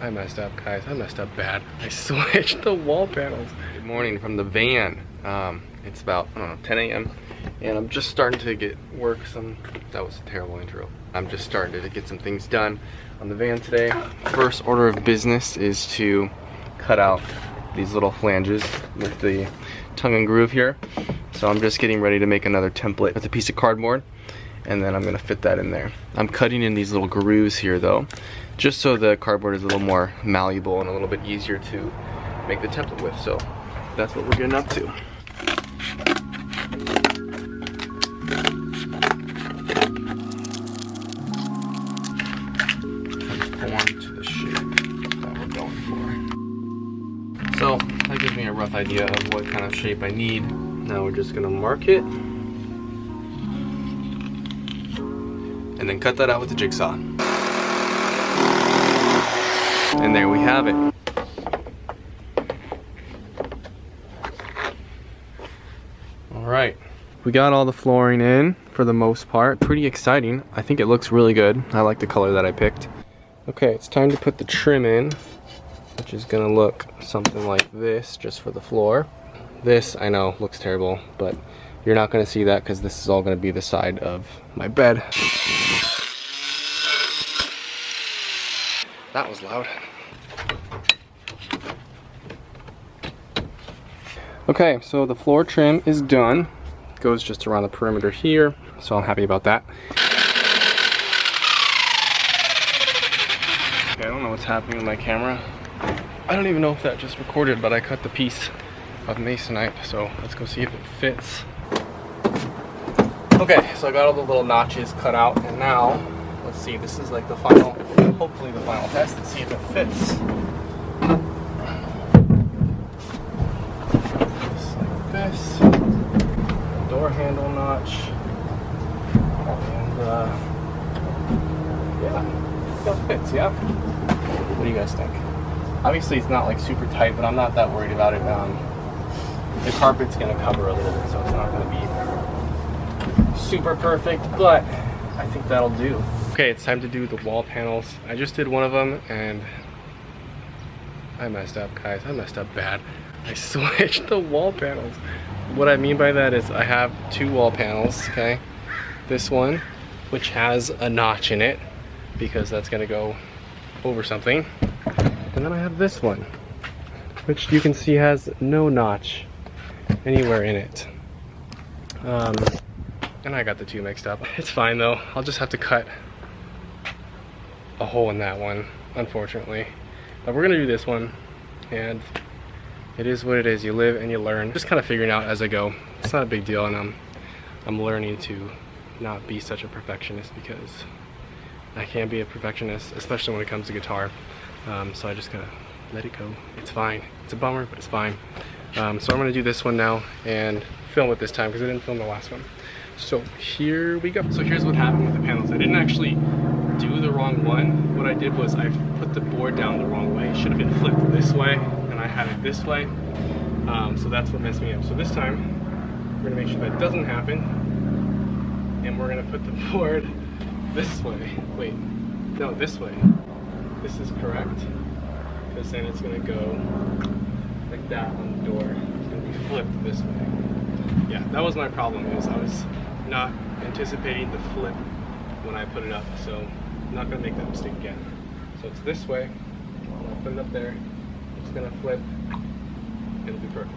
I messed up, guys. I messed up bad. I switched the wall panels. Good morning from the van. It's about, I don't know, 10 a.m. and I'm just starting to get work that was a terrible intro. I'm just starting to get some things done on the van today. First order of business is to cut out these little flanges with the tongue and groove here. So I'm just getting ready to make another template with a piece of cardboard, and then I'm gonna fit that in there. I'm cutting in these little grooves here though, just so the cardboard is a little more malleable and a little bit easier to make the template with. So that's what we're getting up to. Conform to the shape that we're going for. So that gives me a rough idea of what kind of shape I need. Now we're just gonna mark it and then cut that out with the jigsaw. And there we have it. All right, we got all the flooring in for the most part. Pretty exciting. I think it looks really good. I like the color that I picked. Okay, it's time to put the trim in, which is gonna look something like this just for the floor. This, I know, looks terrible, but you're not gonna see that because this is all gonna be the side of my bed. That was loud. Okay, so the floor trim is done. It goes just around the perimeter here, so I'm happy about that. Okay, I don't know what's happening with my camera. I don't even know if that just recorded, but I cut the piece of masonite, so let's go see if it fits. Okay, so I got all the little notches cut out, and now let's see, this is like the final, hopefully the final test, and see if it fits. Just like this. Door handle notch. And yeah, that fits, yeah? What do you guys think? Obviously it's not like super tight, but I'm not that worried about it. The carpet's gonna cover a little bit, so it's not gonna be super perfect, but I think that'll do. Okay, it's time to do the wall panels. I just did one of them and I messed up, guys. I messed up bad. I switched the wall panels. What I mean by that is I have two wall panels, okay? This one, which has a notch in it because that's gonna go over something. And then I have this one, which you can see has no notch anywhere in it. And I got the two mixed up. It's fine though. I'll just have to cut a hole in that one, unfortunately. But we're gonna do this one, and it is what it is. You live and you learn. Just kind of figuring out as I go. It's not a big deal, and I'm learning to not be such a perfectionist because I can be a perfectionist, especially when it comes to guitar. So I just gotta let it go. It's fine. It's a bummer, but it's fine. So I'm gonna do this one now and film it this time because I didn't film the last one. So here we go. So here's what happened with the panels. I didn't actually do the wrong one. What I did was I put the board down the wrong way. It should have been flipped this way, and I had it this way. So that's what messed me up. So this time, we're gonna make sure that doesn't happen. And we're gonna put the board this way. Wait, no, this way. This is correct. Because then it's gonna go like that on the door. It's gonna be flipped this way. Yeah, that was my problem, is I was not anticipating the flip when I put it up, so I'm not gonna make that mistake again. So it's this way. When I put it up there, it's gonna flip. It'll be perfect.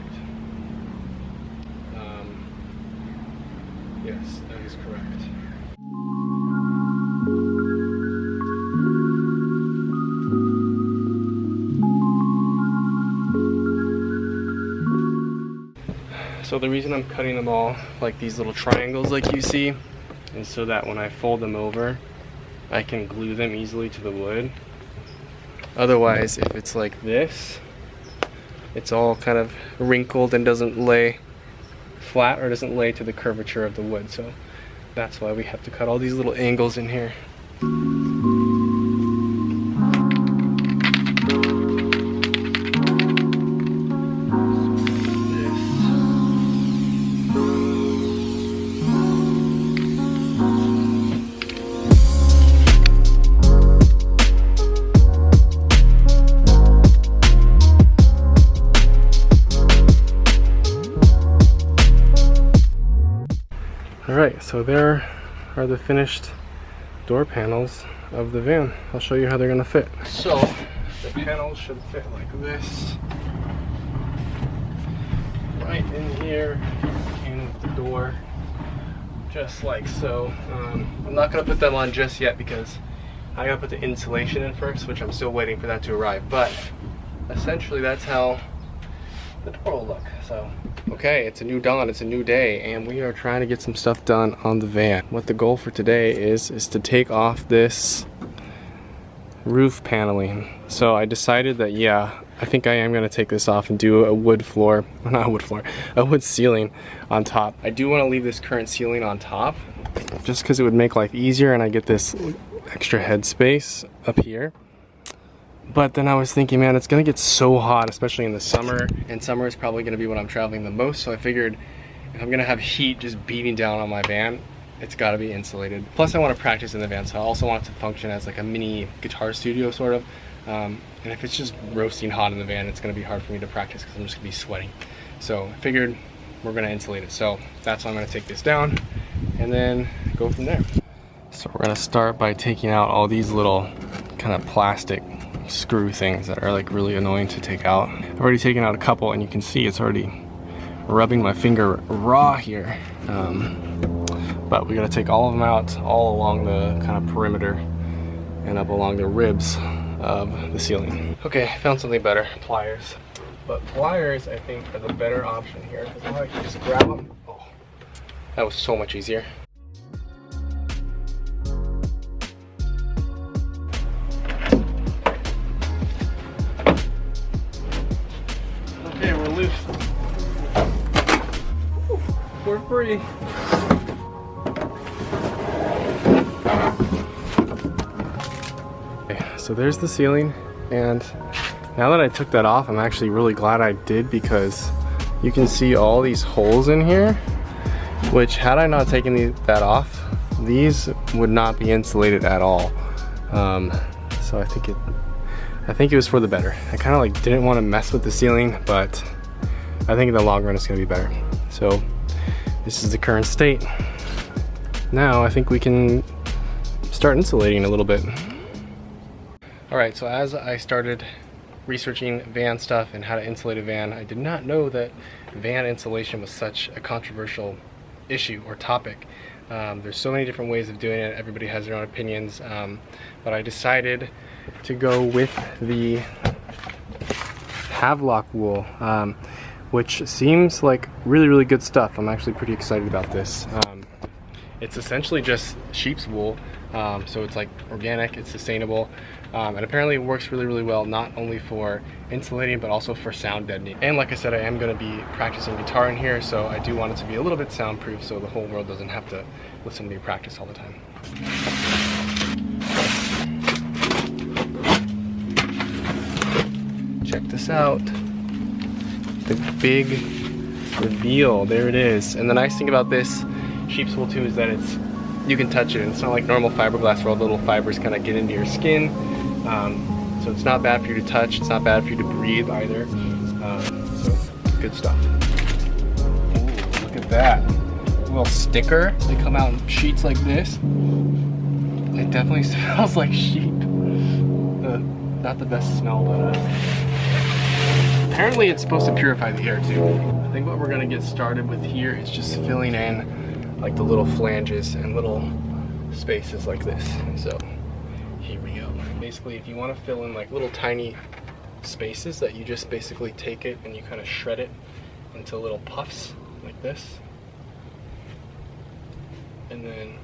Yes, that is correct. So the reason I'm cutting them all like these little triangles like you see is so that when I fold them over, I can glue them easily to the wood. Otherwise, if it's like this, it's all kind of wrinkled and doesn't lay flat or doesn't lay to the curvature of the wood. So that's why we have to cut all these little angles in here. Alright, so there are the finished door panels of the van. I'll show you how they're gonna fit. So the panels should fit like this, right in here in the door, just like so. I'm not gonna put them on just yet because I gotta put the insulation in first, which I'm still waiting for that to arrive, but essentially that's how the door will look. So okay, it's a new dawn, it's a new day, and we are trying to get some stuff done on the van. What the goal for today is to take off this roof paneling. So I decided that, yeah, I think I am going to take this off and do a wood floor, not a wood floor, a wood ceiling on top. I do want to leave this current ceiling on top just because it would make life easier and I get this extra head space up here. But then I was thinking, man, it's going to get so hot, especially in the summer, and summer is probably going to be when I'm traveling the most, so I figured if I'm going to have heat just beating down on my van, it's got to be insulated. Plus I want to practice in the van, so I also want it to function as like a mini guitar studio sort of. And if it's just roasting hot in the van, it's going to be hard for me to practice because I'm just going to be sweating. So I figured we're going to insulate it. So that's why I'm going to take this down and then go from there. So we're going to start by taking out all these little kind of plastic screw things that are like really annoying to take out. I've already taken out a couple and you can see it's already rubbing my finger raw here. But we got to take all of them out all along the kind of perimeter and up along the ribs of the ceiling. Okay, found something better, pliers. But pliers I think are the better option here because now I can just grab them. Oh, that was so much easier. Okay, we're loose. We're free. So there's the ceiling, and now that I took that off, I'm actually really glad I did because you can see all these holes in here, which had I not taken that off, these would not be insulated at all. So I think it was for the better. I kind of like didn't want to mess with the ceiling, but I think in the long run it's gonna be better. So this is the current state. Now I think we can start insulating a little bit. Alright, so as I started researching van stuff and how to insulate a van, I did not know that van insulation was such a controversial issue or topic. There's so many different ways of doing it, everybody has their own opinions, but I decided to go with the Havelock wool, which seems like really good stuff. I'm actually pretty excited about this. It's essentially just sheep's wool, so it's like organic, it's sustainable, and apparently it works really well, not only for insulating but also for sound deadening. And like I said, I am going to be practicing guitar in here, so I do want it to be a little bit soundproof so the whole world doesn't have to listen to me practice all the time. Check this out, the big reveal, there it is. And the nice thing about this sheep's wool too is that you can touch it, and it's not like normal fiberglass where all the little fibers kind of get into your skin. So it's not bad for you to touch, it's not bad for you to breathe either. So good stuff. Ooh, look at that. A little sticker. They come out in sheets like this. It definitely smells like sheep. Not the best smell, but apparently it's supposed to purify the air too. I think what we're gonna get started with here is just filling in like the little flanges and little spaces like this. So here we go. Basically, if you want to fill in like little tiny spaces, that you just basically take it and you kind of shred it into little puffs like this. And then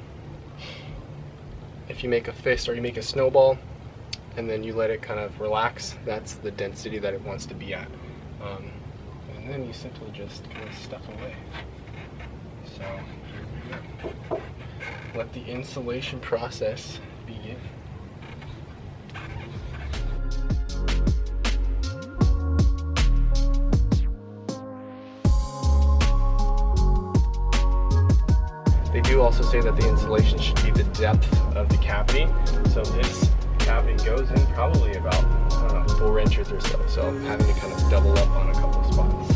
if you make a fist or you make a snowball and then you let it kind of relax, that's the density that it wants to be at. And then you simply just kind of stuff away. So here we go. Let the insulation process begin. They do also say that the insulation should be the depth of the cavity. So this cavity goes in probably about, I don't know, 4 inches or so. So I'm having to kind of double up on a couple of spots.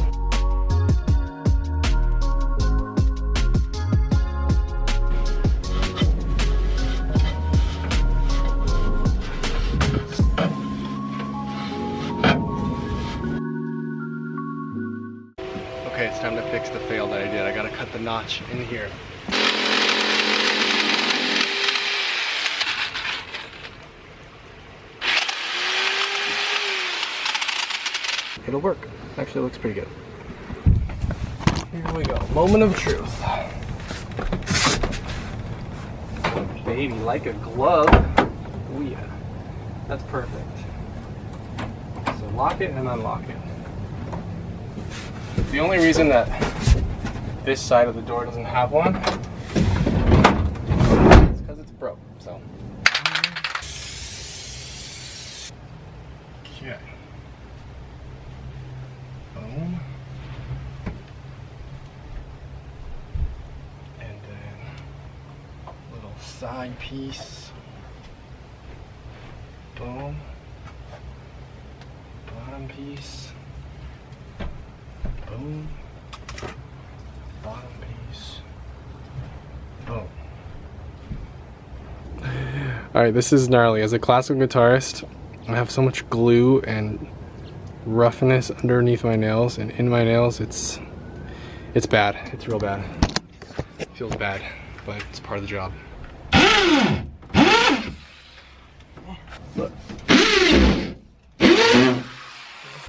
time to fix the fail that I did. I gotta cut the notch in here. It'll work. Actually, it looks pretty good. Here we go. Moment of truth. Oh, baby, like a glove. Oh yeah. That's perfect. So lock it and unlock it. The only reason that this side of the door doesn't have one is because it's broke. So. Okay. Boom. And then little side piece. Boom. Bottom piece. Boom. Bottom piece. Boom. Alright, this is gnarly. As a classical guitarist, I have so much glue and roughness underneath my nails and in my nails. It's bad. It's real bad. It feels bad, but it's part of the job. Look.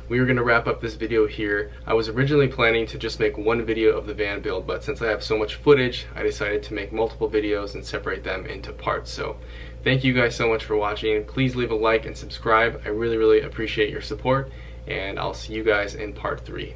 We were going to wrap up this video here. I was originally planning to just make one video of the van build, but since I have so much footage, I decided to make multiple videos and separate them into parts. So thank you guys so much for watching. Please leave a like and subscribe. I really, really appreciate your support, and I'll see you guys in part 3.